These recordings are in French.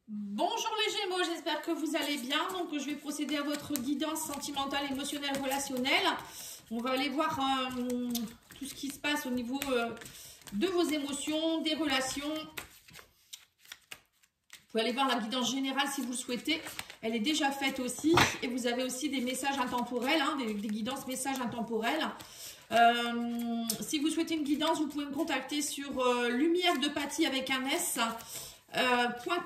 Bonjour les Gémeaux, j'espère que vous allez bien. Donc je vais procéder à votre guidance sentimentale, émotionnelle, relationnelle. On va aller voir tout ce qui se passe au niveau de vos émotions, des relations. Vous pouvez aller voir la guidance générale si vous le souhaitez. Elle est déjà faite aussi. Et vous avez aussi des messages intemporels, des guidances messages intemporels. Si vous souhaitez une guidance, vous pouvez me contacter sur lumière de Paty avec un S.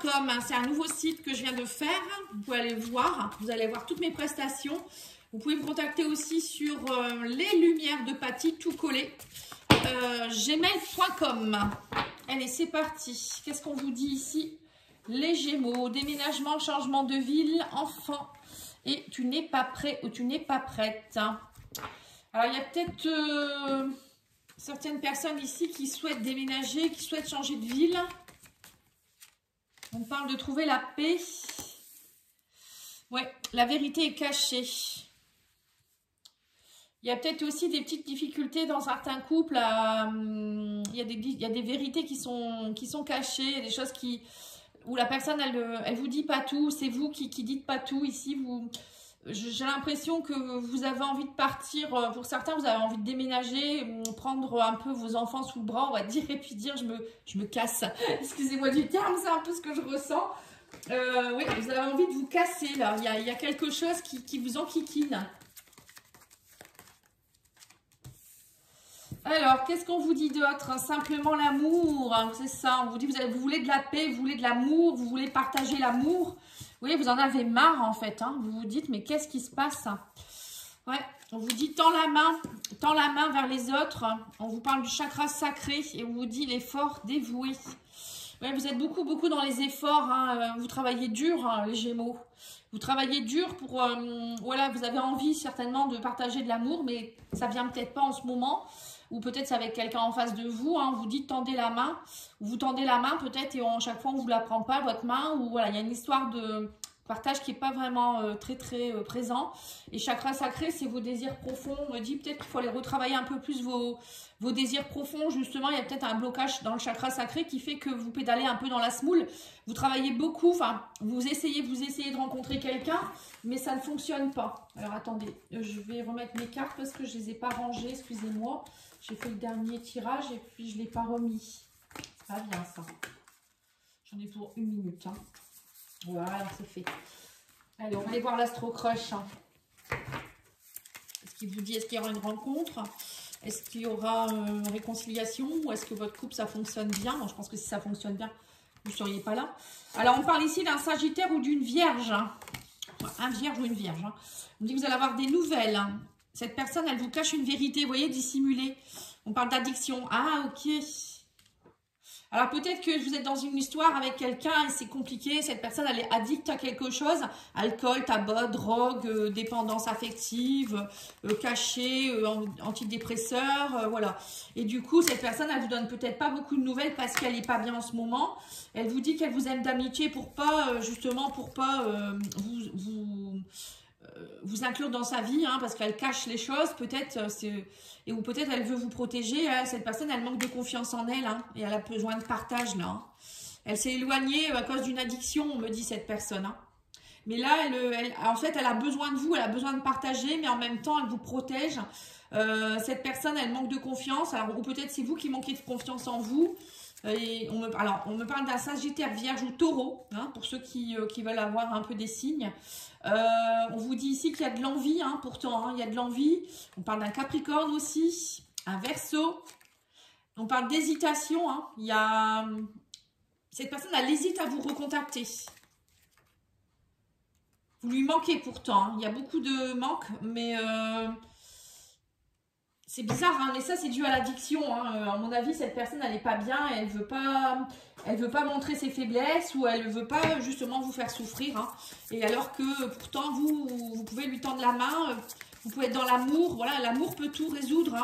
.com, c'est un nouveau site que je viens de faire, vous pouvez aller voir, vous allez voir toutes mes prestations. Vous pouvez me contacter aussi sur les lumières de Paty, tout collé, gmail.com. Allez, c'est parti. Qu'est-ce qu'on vous dit ici? Les Gémeaux, déménagement, changement de ville, enfant, et tu n'es pas prêt ou tu n'es pas prête. Alors, il y a peut-être certaines personnes ici qui souhaitent déménager, qui souhaitent changer de ville. On parle de trouver la paix. Ouais, la vérité est cachée. Il y a peut-être aussi des petites difficultés dans certains couples. Il y a des vérités qui sont cachées. Il y a des choses où la personne, elle vous dit pas tout. C'est vous qui dites pas tout. Ici, j'ai l'impression que vous avez envie de partir. Pour certains, vous avez envie de déménager, prendre un peu vos enfants sous le bras, on va dire, et puis dire je me casse. Excusez-moi du terme, c'est un peu ce que je ressens. Oui, vous avez envie de vous casser là. Il y a quelque chose qui vous enquiquine. Alors, qu'est-ce qu'on vous dit d'autre? Simplement l'amour, c'est ça. On vous dit vous voulez de la paix, vous voulez de l'amour, vous voulez partager l'amour. Oui, vous en avez marre en fait. Vous vous dites, mais qu'est-ce qui se passe? Ouais, on vous dit tends la main vers les autres. On vous parle du chakra sacré et on vous dit l'effort dévoué. Ouais, vous êtes beaucoup dans les efforts. Vous travaillez dur, les Gémeaux. Vous travaillez dur pour... voilà, vous avez envie certainement de partager de l'amour, mais ça vient peut-être pas en ce moment. Ou peut-être c'est avec quelqu'un en face de vous, on vous dit tendez la main, vous tendez la main peut-être et chaque fois on ne vous la prend pas votre main, ou voilà, il y a une histoire de partage qui n'est pas vraiment très présent. Et chakra sacré, c'est vos désirs profonds. On me dit peut-être qu'il faut aller retravailler un peu plus vos désirs profonds. Justement, il y a peut-être un blocage dans le chakra sacré qui fait que vous pédalez un peu dans la semoule. Vous travaillez beaucoup, enfin, vous essayez de rencontrer quelqu'un, mais ça ne fonctionne pas. Alors attendez, je vais remettre mes cartes parce que je ne les ai pas rangées, excusez-moi. J'ai fait le dernier tirage et puis je ne l'ai pas remis. C'est pas bien ça. J'en ai pour 1 minute. Voilà, c'est fait. Allez, on va aller voir l'Astro Crush. Est-ce qu'il vous dit, est-ce qu'il y aura une rencontre? Est-ce qu'il y aura une réconciliation? Ou est-ce que votre couple, ça fonctionne bien? Bon, je pense que si ça fonctionne bien, vous ne seriez pas là. Alors, on parle ici d'un Sagittaire ou d'une Vierge. Un Vierge ou une Vierge. On dit que vous allez avoir des nouvelles. Cette personne, elle vous cache une vérité, vous voyez, dissimulée. On parle d'addiction. Ah, ok. Alors peut-être que vous êtes dans une histoire avec quelqu'un et c'est compliqué. Cette personne, elle est addicte à quelque chose. Alcool, tabac, drogue, dépendance affective, cachet, antidépresseur, voilà. Et du coup, cette personne, elle vous donne peut-être pas beaucoup de nouvelles parce qu'elle n'est pas bien en ce moment. Elle vous dit qu'elle vous aime d'amitié pour pas, justement, pour pas vous inclure dans sa vie, parce qu'elle cache les choses, peut-être, ou peut-être elle veut vous protéger. Cette personne, elle manque de confiance en elle, et elle a besoin de partage, là. Elle s'est éloignée à cause d'une addiction, on me dit, cette personne. Mais là, en fait, elle a besoin de vous, elle a besoin de partager, mais en même temps, elle vous protège. Cette personne, elle manque de confiance, ou peut-être c'est vous qui manquez de confiance en vous. Et on me parle d'un Sagittaire, Vierge ou Taureau, pour ceux qui veulent avoir un peu des signes. On vous dit ici qu'il y a de l'envie, pourtant, il y a de l'envie. On parle d'un Capricorne aussi, un Verseau. On parle d'hésitation. Cette personne, elle hésite à vous recontacter. Vous lui manquez pourtant. Il y a beaucoup de manque, mais... c'est bizarre, mais ça c'est dû à l'addiction. À mon avis, cette personne, elle n'est pas bien, elle veut pas montrer ses faiblesses ou elle ne veut pas justement vous faire souffrir. Et alors que pourtant, vous pouvez lui tendre la main, vous pouvez être dans l'amour. Voilà, l'amour peut tout résoudre.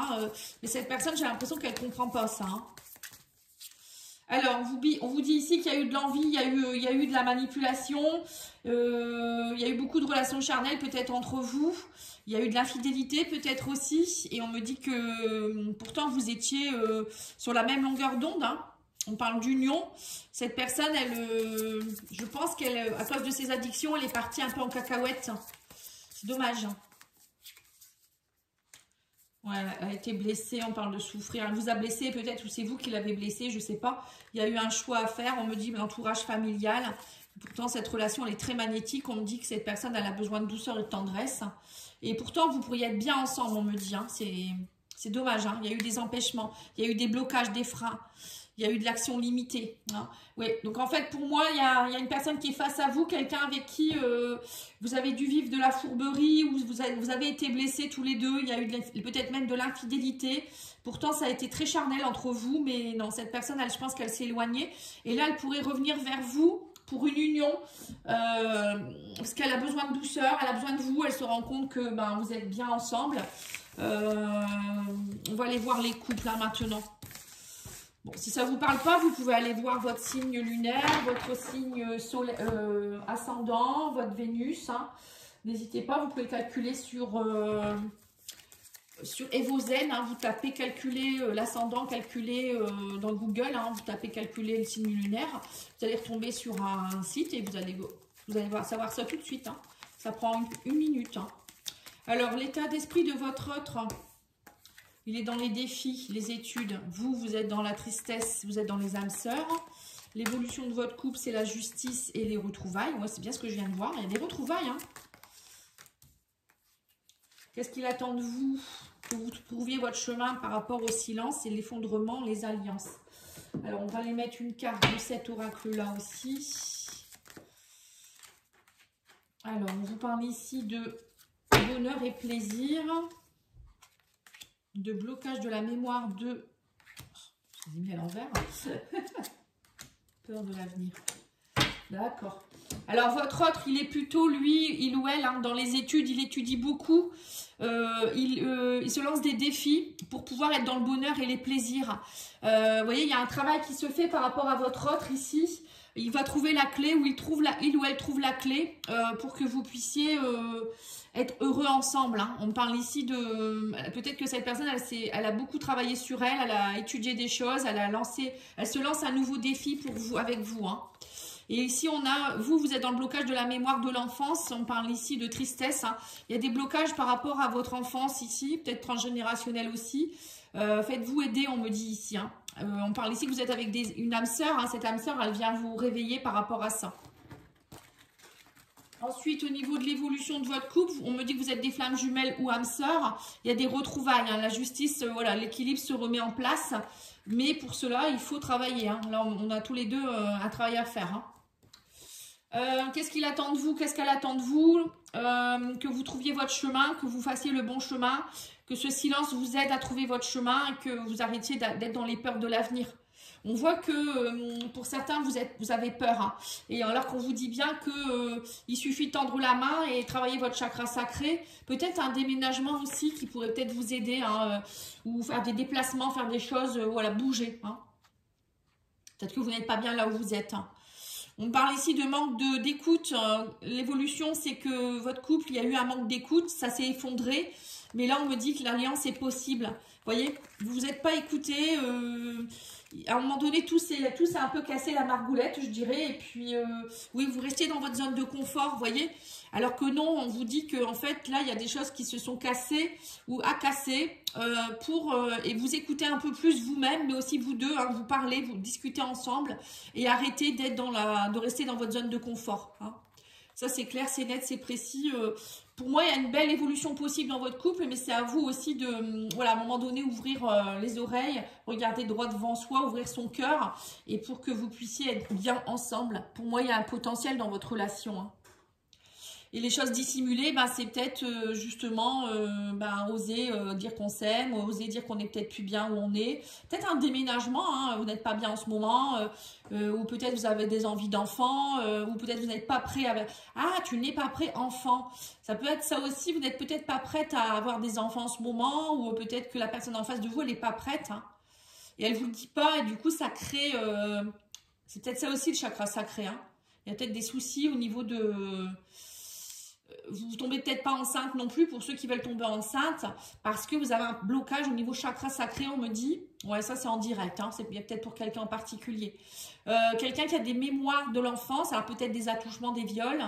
Mais cette personne, j'ai l'impression qu'elle ne comprend pas ça. Alors, on vous dit ici qu'il y a eu de l'envie, il y a eu de la manipulation, il y a eu beaucoup de relations charnelles peut-être entre vous. Il y a eu de l'infidélité peut-être aussi. Et on me dit que pourtant vous étiez sur la même longueur d'onde. On parle d'union. Cette personne, pense qu'elle, à cause de ses addictions, elle est partie un peu en cacahuète. C'est dommage. Ouais, elle a été blessée, on parle de souffrir. Elle vous a blessé peut-être, ou c'est vous qui l'avez blessée, je ne sais pas. Il y a eu un choix à faire, on me dit l'entourage familial. Pourtant, cette relation, elle est très magnétique. On me dit que cette personne, elle a besoin de douceur et de tendresse. Et pourtant, vous pourriez être bien ensemble, on me dit. Hein. C'est dommage, hein. Il y a eu des empêchements, il y a eu des blocages, des freins. Il y a eu de l'action limitée. Hein. Oui, donc en fait, pour moi, il y a une personne qui est face à vous, quelqu'un avec qui vous avez dû vivre de la fourberie, ou vous avez été blessés tous les deux, il y a eu peut-être même de l'infidélité. Pourtant, ça a été très charnel entre vous, mais non, cette personne, je pense qu'elle s'est éloignée. Et là, elle pourrait revenir vers vous pour une union, parce qu'elle a besoin de douceur, elle a besoin de vous, elle se rend compte que vous êtes bien ensemble. On va aller voir les couples là maintenant. Bon, si ça ne vous parle pas, vous pouvez aller voir votre signe lunaire, votre signe ascendant, votre Vénus. Hein. N'hésitez pas, vous pouvez calculer sur Evozen. Hein, vous tapez calculer l'ascendant, calculer dans Google. Hein, vous tapez calculer le signe lunaire. Vous allez retomber sur un site et vous allez savoir ça tout de suite. Hein. Ça prend une minute. Hein. Alors, l'état d'esprit de votre autre... Il est dans les défis, les études. Vous êtes dans la tristesse, vous êtes dans les âmes sœurs. L'évolution de votre couple, c'est la justice et les retrouvailles. Ouais, c'est bien ce que je viens de voir. Il y a des retrouvailles. Hein. Qu'est-ce qu'il attend de vous? Que vous trouviez votre chemin par rapport au silence et l'effondrement, les alliances. Alors, on va les mettre une carte de cet oracle-là aussi. Alors, on vous parle ici de bonheur et plaisir. De blocage de la mémoire de... J'ai mis à l'envers. Peur de l'avenir. D'accord. Alors, votre autre, il est plutôt, lui, il ou elle, hein, dans les études, il étudie beaucoup. Il se lance des défis pour pouvoir être dans le bonheur et les plaisirs. Vous voyez, il y a un travail qui se fait par rapport à votre autre ici. Il va trouver la clé, ou il ou elle trouve la clé pour que vous puissiez... être heureux ensemble. Hein. On parle ici de... Peut-être que cette personne, elle a beaucoup travaillé sur elle, elle a étudié des choses, elle se lance un nouveau défi pour vous, avec vous. Hein. Et ici, on a... Vous êtes dans le blocage de la mémoire de l'enfance. On parle ici de tristesse. Hein. Il y a des blocages par rapport à votre enfance ici, peut-être transgénérationnel aussi. Faites-vous aider, on me dit ici. Hein. On parle ici que vous êtes avec une âme sœur. Hein. Cette âme sœur, elle vient vous réveiller par rapport à ça. Ensuite, au niveau de l'évolution de votre couple, on me dit que vous êtes des flammes jumelles ou âmes sœurs. Il y a des retrouvailles. Hein. La justice, voilà, l'équilibre se remet en place. Mais pour cela, il faut travailler. Hein. Là, on a tous les deux un travail à faire. Hein. Qu'est-ce qu'il attend de vous? Qu'est-ce qu'elle attend de vous? Que vous trouviez votre chemin, que vous fassiez le bon chemin, que ce silence vous aide à trouver votre chemin et que vous arrêtiez d'être dans les peurs de l'avenir. On voit que pour certains, vous avez peur. Hein. Et alors qu'on vous dit bien qu'il suffit de tendre la main et travailler votre chakra sacré. Peut-être un déménagement aussi qui pourrait peut-être vous aider. Hein, ou faire des déplacements, faire des choses, voilà, bouger. Hein. Peut-être que vous n'êtes pas bien là où vous êtes. Hein. On parle ici de manque d'écoute. L'évolution, c'est que votre couple, il y a eu un manque d'écoute. Ça s'est effondré. Mais là, on me dit que l'alliance est possible. Vous voyez, vous ne vous êtes pas écouté. À un moment donné, tout s'est un peu cassé la margoulette, je dirais. Et puis, oui, vous restez dans votre zone de confort, vous voyez. Alors que non, on vous dit qu'en fait, là, il y a des choses qui se sont cassées ou à casser et vous écoutez un peu plus vous-même, mais aussi vous deux, hein, vous parlez, vous discutez ensemble et arrêtez de rester dans votre zone de confort. Hein. Ça, c'est clair, c'est net, c'est précis. Pour moi, il y a une belle évolution possible dans votre couple, mais c'est à vous aussi de, voilà, à un moment donné, ouvrir les oreilles, regarder droit devant soi, ouvrir son cœur, et pour que vous puissiez être bien ensemble. Pour moi, il y a un potentiel dans votre relation. Hein. Et les choses dissimulées, c'est peut-être justement oser dire qu'on s'aime, oser dire qu'on est peut-être plus bien où on est. Peut-être un déménagement, hein, vous n'êtes pas bien en ce moment, ou peut-être vous avez des envies d'enfant, ou peut-être vous n'êtes pas prêt à... Ah, tu n'es pas prêt enfant. Ça peut être ça aussi, vous n'êtes peut-être pas prête à avoir des enfants en ce moment, ou peut-être que la personne en face de vous, elle n'est pas prête. Hein, et elle ne vous le dit pas, et du coup, ça crée... C'est peut-être ça aussi le chakra sacré. Hein. Il y a peut-être des soucis au niveau de vous tombez peut-être pas enceinte non plus pour ceux qui veulent tomber enceinte parce que vous avez un blocage au niveau chakra sacré, on me dit. Ouais, ça c'est en direct, hein, c'est peut-être pour quelqu'un en particulier. Quelqu'un qui a des mémoires de l'enfance, alors peut-être des attouchements, des viols,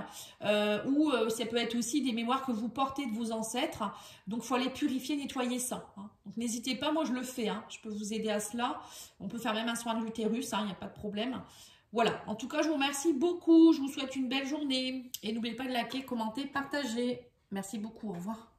ou ça peut être aussi des mémoires que vous portez de vos ancêtres. Donc il faut aller purifier, nettoyer ça. Hein. Donc n'hésitez pas, moi je le fais, hein, je peux vous aider à cela. On peut faire même un soin de l'utérus, il n'y a pas de problème. Voilà, en tout cas, je vous remercie beaucoup. Je vous souhaite une belle journée. Et n'oubliez pas de liker, commenter, partager. Merci beaucoup, au revoir.